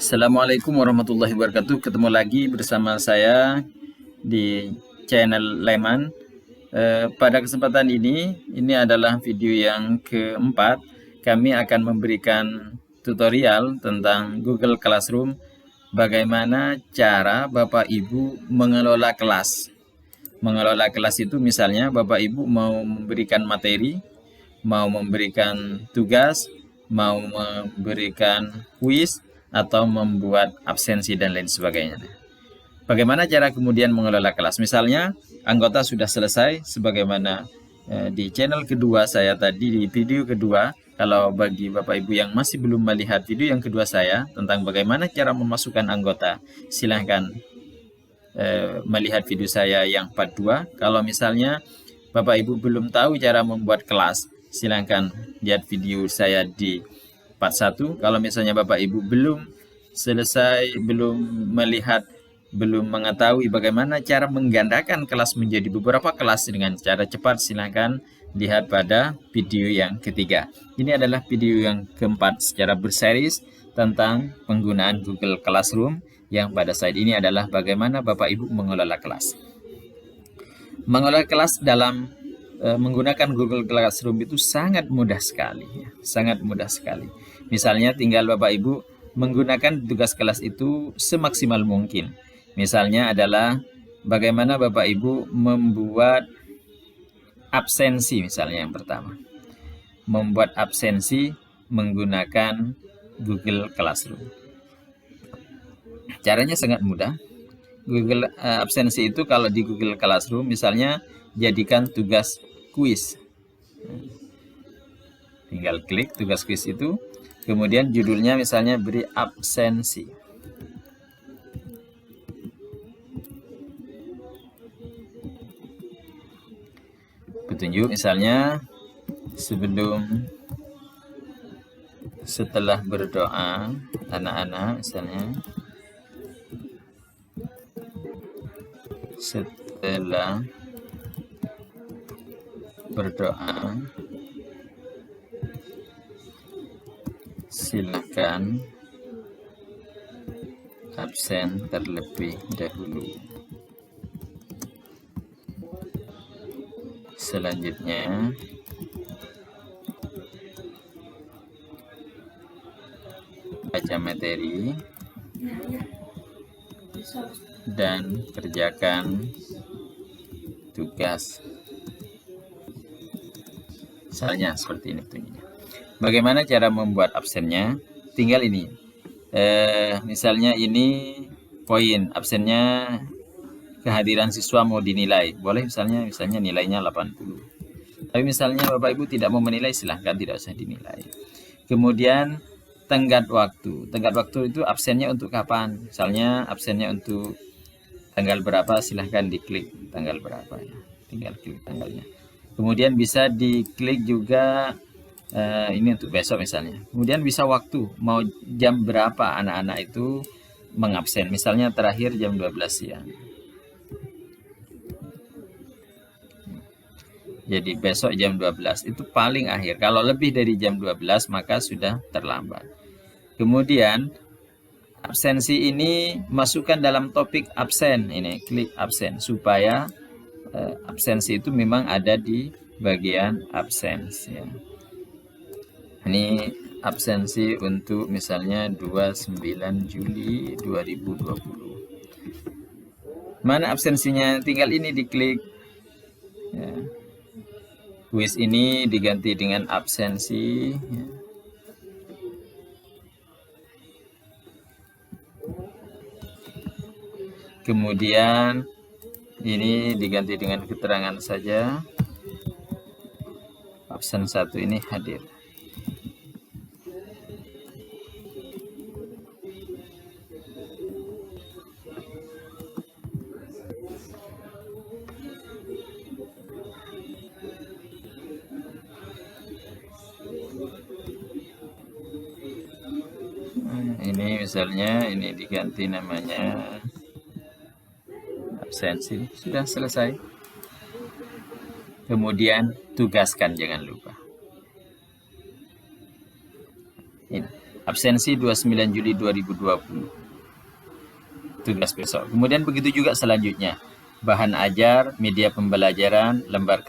Assalamualaikum warahmatullahi wabarakatuh. Ketemu lagi bersama saya di channel Leman. Pada kesempatan ini adalah video yang keempat. Kami akan memberikan tutorial tentang Google Classroom. Bagaimana cara Bapak Ibu mengelola kelas. Mengelola kelas itu misalnya Bapak Ibu mau memberikan materi, mau memberikan tugas, mau memberikan kuis, atau membuat absensi dan lain sebagainya. Bagaimana cara kemudian mengelola kelas? Misalnya anggota sudah selesai sebagaimana di channel kedua saya tadi, di video kedua. Kalau bagi Bapak Ibu yang masih belum melihat video yang kedua saya tentang bagaimana cara memasukkan anggota, silahkan melihat video saya yang part 2. Kalau misalnya Bapak Ibu belum tahu cara membuat kelas, silahkan lihat video saya di part 1. Kalau misalnya Bapak Ibu belum selesai, belum melihat, belum mengetahui bagaimana cara menggandakan kelas menjadi beberapa kelas dengan cara cepat, silahkan lihat pada video yang ketiga. Ini adalah video yang keempat secara berseries tentang penggunaan Google Classroom, yang pada saat ini adalah bagaimana Bapak Ibu mengelola kelas. Mengelola kelas dalam menggunakan Google Classroom itu sangat mudah sekali, ya. Sangat mudah sekali. Misalnya tinggal Bapak Ibu menggunakan tugas kelas itu semaksimal mungkin. Misalnya adalah bagaimana Bapak Ibu membuat absensi, misalnya yang pertama. Membuat absensi menggunakan Google Classroom. Caranya sangat mudah. Google absensi itu kalau di Google Classroom misalnya jadikan tugas kuis. Tinggal klik tugas kuis itu, kemudian judulnya misalnya beri absensi. Petunjuk misalnya setelah berdoa anak-anak, misalnya setelah berdoa silakan absen terlebih dahulu. Selanjutnya baca materi dan kerjakan tugas. Misalnya seperti ini petunjuknya. Bagaimana cara membuat absennya? Tinggal ini. Misalnya ini poin absennya, kehadiran siswa mau dinilai. Boleh misalnya nilainya 80. Tapi misalnya Bapak Ibu tidak mau menilai, silahkan tidak usah dinilai. Kemudian tenggat waktu. Tenggat waktu itu absennya untuk kapan? Misalnya absennya untuk tanggal berapa, silahkan diklik tanggal berapa ya. Tinggal klik tanggalnya. Kemudian bisa diklik juga ini untuk besok misalnya. Kemudian bisa waktu, mau jam berapa anak-anak itu mengabsen. Misalnya terakhir jam 12 siang. Jadi besok jam 12 itu paling akhir. Kalau lebih dari jam 12 maka sudah terlambat. Kemudian absensi ini masukkan dalam topik absen. Ini klik absen supaya absensi itu memang ada di bagian absensi ya. Ini absensi untuk misalnya 29 Juli 2020. Mana absensinya? Tinggal ini diklik ya. Kuis ini diganti dengan absensi ya. Kemudian ini diganti dengan keterangan saja. Absen 1 ini hadir. Ini misalnya ini diganti namanya absensi. Sudah selesai. Kemudian tugaskan, jangan lupa. Ini absensi 29 Juli 2020. Tugas besok. Kemudian begitu juga selanjutnya. Bahan ajar, media pembelajaran, lembar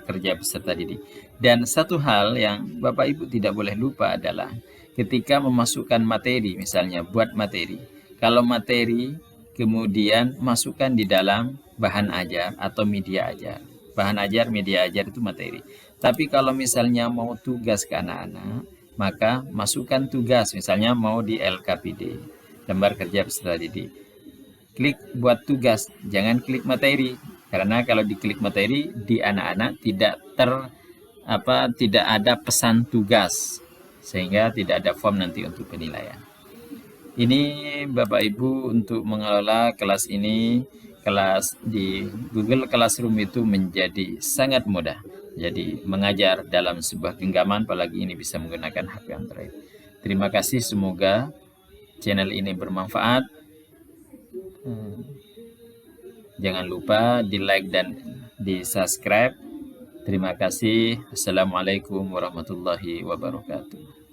kerja peserta didik. Dan satu hal yang Bapak Ibu tidak boleh lupa adalah ketika memasukkan materi, misalnya buat materi. Kalau materi, kemudian masukkan di dalam bahan ajar atau media ajar. Bahan ajar, media ajar itu materi. Tapi kalau misalnya mau tugas ke anak-anak, maka masukkan tugas, misalnya mau di LKPD, lembar kerja peserta didik. Klik buat tugas, jangan klik materi. Karena kalau diklik materi, di anak-anak tidak ada pesan tugas, sehingga tidak ada form nanti untuk penilaian. Ini Bapak Ibu untuk mengelola kelas ini, kelas di Google Classroom itu menjadi sangat mudah. Jadi mengajar dalam sebuah genggaman, apalagi ini bisa menggunakan HP Android. Terima kasih, semoga channel ini bermanfaat. Jangan lupa di like dan di subscribe. Terima kasih. Assalamualaikum warahmatullahi wabarakatuh.